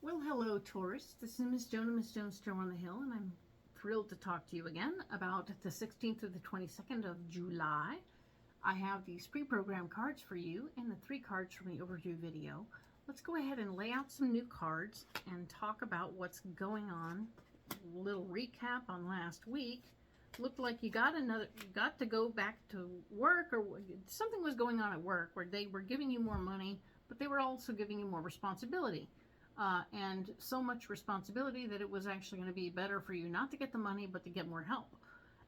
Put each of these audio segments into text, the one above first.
Well, hello, Taurus. This is Miss Joan and Miss Joan's Tarot on the Hill, and I'm thrilled to talk to you again about the 16th through the 22nd of July. I have these pre-programmed cards for you and the 3 cards from the overview video. Let's go ahead and lay out some new cards and talk about what's going on. A little recap on last week. Looked like you got to go back to work, or something was going on at work where they were giving you more money, but they were also giving you more responsibility. And so much responsibility that it was actually going to be better for you not to get the money, but to get more help.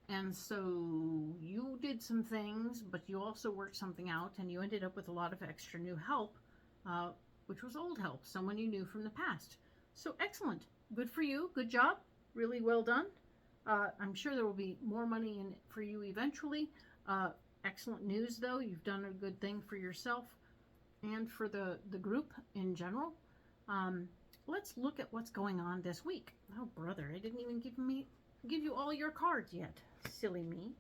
And so you did some things, but you also worked something out, and you ended up with a lot of extra new help, which was old help, someone you knew from the past. So excellent. Good for you. Good job. Really well done. I'm sure there will be more money in it for you eventually. Excellent news, though. You've done a good thing for yourself and for the group in general. Let's look at what's going on this week. Oh, brother, I didn't even give you all your cards yet. Silly me.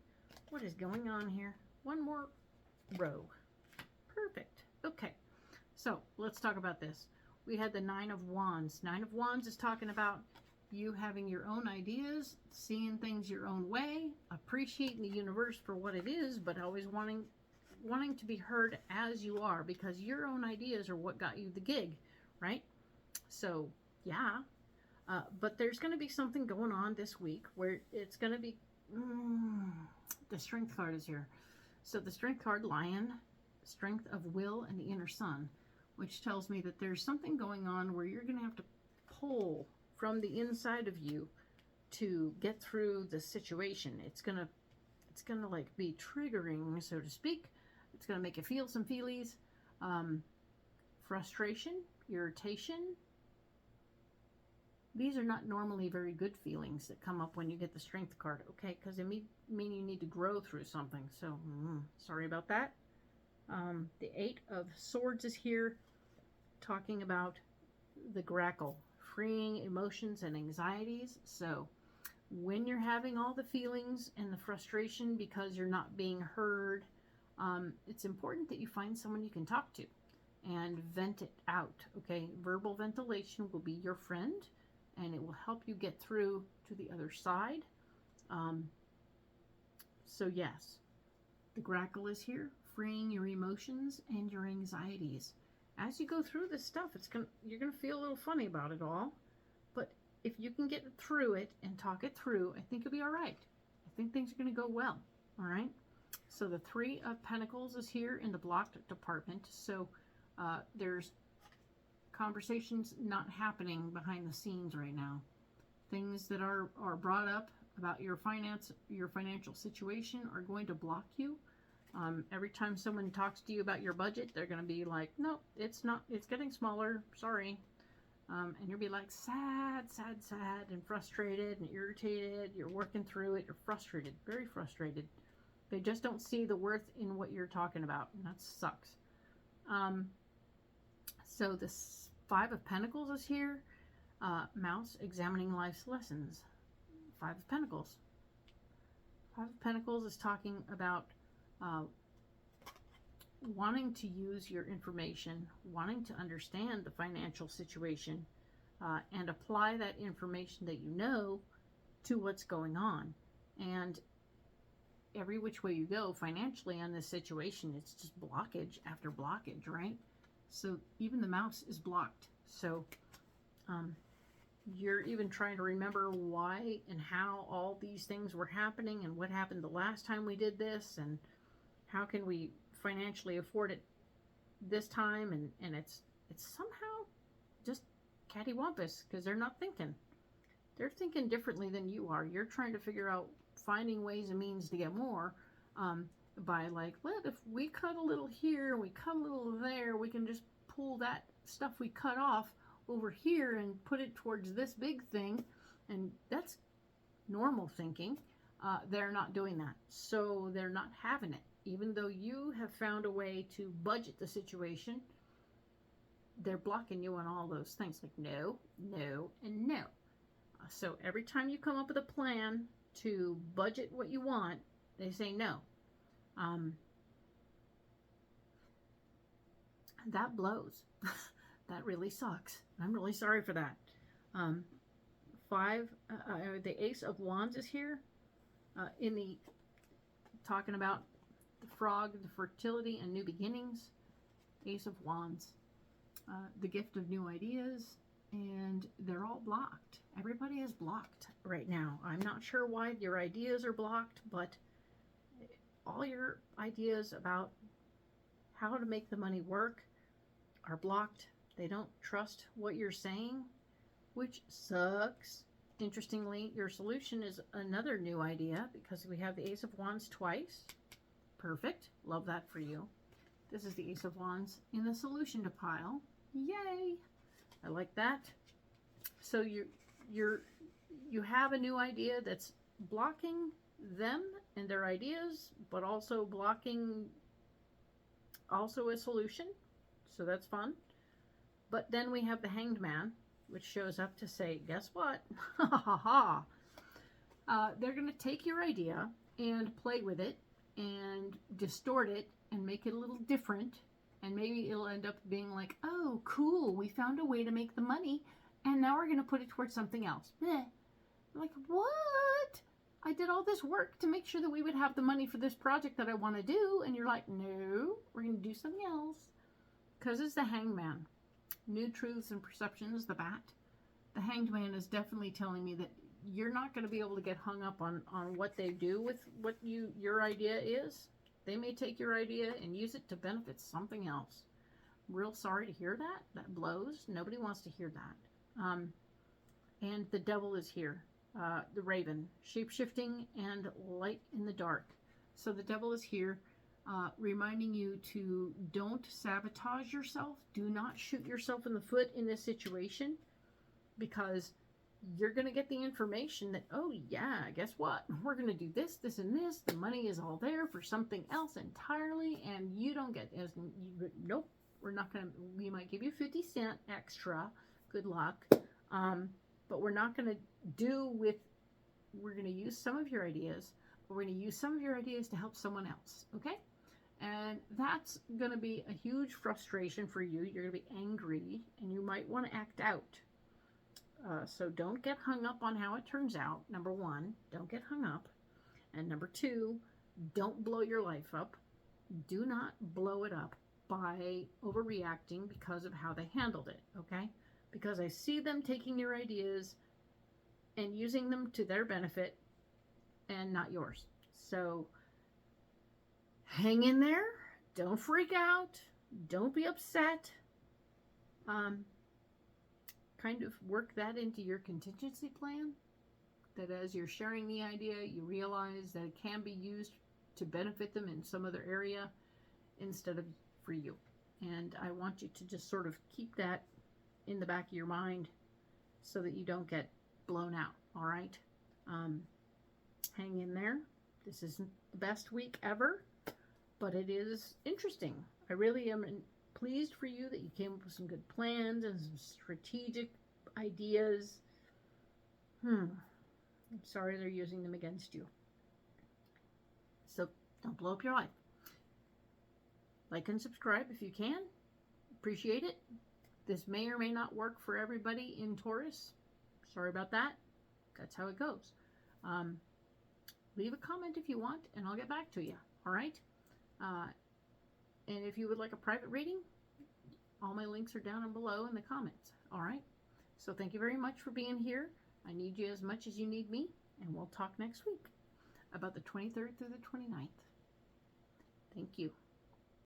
What is going on here? One more row. Perfect. Okay, so let's talk about this. We had the 9 of Wands. 9 of Wands is talking about you having your own ideas, seeing things your own way, appreciating the universe for what it is, but always wanting to be heard as you are, because your own ideas are what got you the gig, right? So, yeah. But there's going to be something going on this week where it's going to be... the Strength card is here. So the Strength card, Lion, Strength of Will, and the Inner Sun, which tells me that there's something going on where you're going to have to pull from the inside of you to get through the situation. It's gonna like be triggering, so to speak. It's gonna make you feel some feelies, frustration, irritation. These are not normally very good feelings that come up when you get the Strength card, okay? Because they mean you need to grow through something. So, sorry about that. The 8 of Swords is here, talking about the grackle, freeing emotions and anxieties. So, when you're having all the feelings and the frustration because you're not being heard, it's important that you find someone you can talk to and vent it out, okay? Verbal ventilation will be your friend, and it will help you get through to the other side. So yes, the grackle is here, freeing your emotions and your anxieties. As you go through this stuff, you're gonna feel a little funny about it all, but if you can get through it and talk it through, I think you'll be all right. I think things are gonna go well, all right? So the 3 of Pentacles is here in the blocked department. So there's conversations not happening behind the scenes right now. Things that are brought up about your financial situation are going to block you. Every time someone talks to you about your budget, they're going to be like, no, it's not, it's getting smaller, sorry. And you'll be like sad, and frustrated and irritated. You're working through it. You're frustrated, very frustrated. They just don't see the worth in what you're talking about, and that sucks. So this 5 of Pentacles is here. Mouse, examining life's lessons. 5 of Pentacles. 5 of Pentacles is talking about wanting to use your information, wanting to understand the financial situation, and apply that information that you know to what's going on. And every which way you go financially on this situation, it's just blockage after blockage, right? So even the mouse is blocked. So you're even trying to remember why and how all these things were happening, and what happened the last time we did this, and how can we financially afford it this time. And it's somehow just cattywampus, because they're not thinking. They're thinking differently than you are. You're trying to figure out finding ways and means to get more, by like, well, if we cut a little here, we cut a little there, we can just pull that stuff we cut off over here and put it towards this big thing. And that's normal thinking. They're not doing that. So they're not having it. Even though you have found a way to budget the situation, they're blocking you on all those things. Like, no, no, and no. So every time you come up with a plan to budget what you want, they say no. That blows. That really sucks. I'm really sorry for that. The Ace of Wands is here. Talking about the frog, the fertility and new beginnings. Ace of Wands. The gift of new ideas. And they're all blocked. Everybody is blocked right now. I'm not sure why your ideas are blocked, but all your ideas about how to make the money work are blocked. They don't trust what you're saying, which sucks. Interestingly, your solution is another new idea because we have the Ace of Wands twice. Perfect. Love that for you. This is the Ace of Wands in the solution to pile. Yay! I like that. So you have a new idea that's blocking them and their ideas, but also blocking also a solution. So that's fun. But then we have the Hanged Man, which shows up to say, guess what? They're going to take your idea and play with it and distort it and make it a little different. And maybe it'll end up being like, oh, cool, we found a way to make the money, and now we're going to put it towards something else. Bleh. Like, what? I did all this work to make sure that we would have the money for this project that I want to do, and you're like, no, we're going to do something else. Because it's the Hanged Man. New truths and perceptions, the bat. The Hanged Man is definitely telling me that you're not going to be able to get hung up on what they do with what your idea is. They may take your idea and use it to benefit something else. Real sorry to hear that. That blows. Nobody wants to hear that. And the devil is here. The raven. Shape-shifting and light in the dark. So the devil is here, reminding you to don't sabotage yourself. Do not shoot yourself in the foot in this situation, because you're going to get the information that, oh yeah, guess what? We're going to do this, this, and this. The money is all there for something else entirely, and you don't get, nope, we're not going to, we might give you 50 cents extra. Good luck. But we're not going to we're going to use some of your ideas, but we're going to use some of your ideas to help someone else, okay? And that's going to be a huge frustration for you. You're going to be angry, and you might want to act out. So don't get hung up on how it turns out. Number one, don't get hung up. And number two, don't blow your life up. Do not blow it up by overreacting because of how they handled it, okay? Because I see them taking your ideas and using them to their benefit and not yours. So hang in there. Don't freak out. Don't be upset. Kind of work that into your contingency plan, that as you're sharing the idea, you realize that it can be used to benefit them in some other area instead of for you. And I want you to just sort of keep that in the back of your mind so that you don't get blown out, all right? Hang in there. This isn't the best week ever, but it is interesting. I really am pleased for you that you came up with some good plans and some strategic ideas. I'm sorry they're using them against you. So don't blow up your life. Like and subscribe if you can. Appreciate it. This may or may not work for everybody in Taurus. Sorry about that. That's how it goes. Leave a comment if you want, and I'll get back to you. All right? And if you would like a private reading, all my links are down and below in the comments. All right? So thank you very much for being here. I need you as much as you need me, and we'll talk next week about the 23rd through the 29th. Thank you.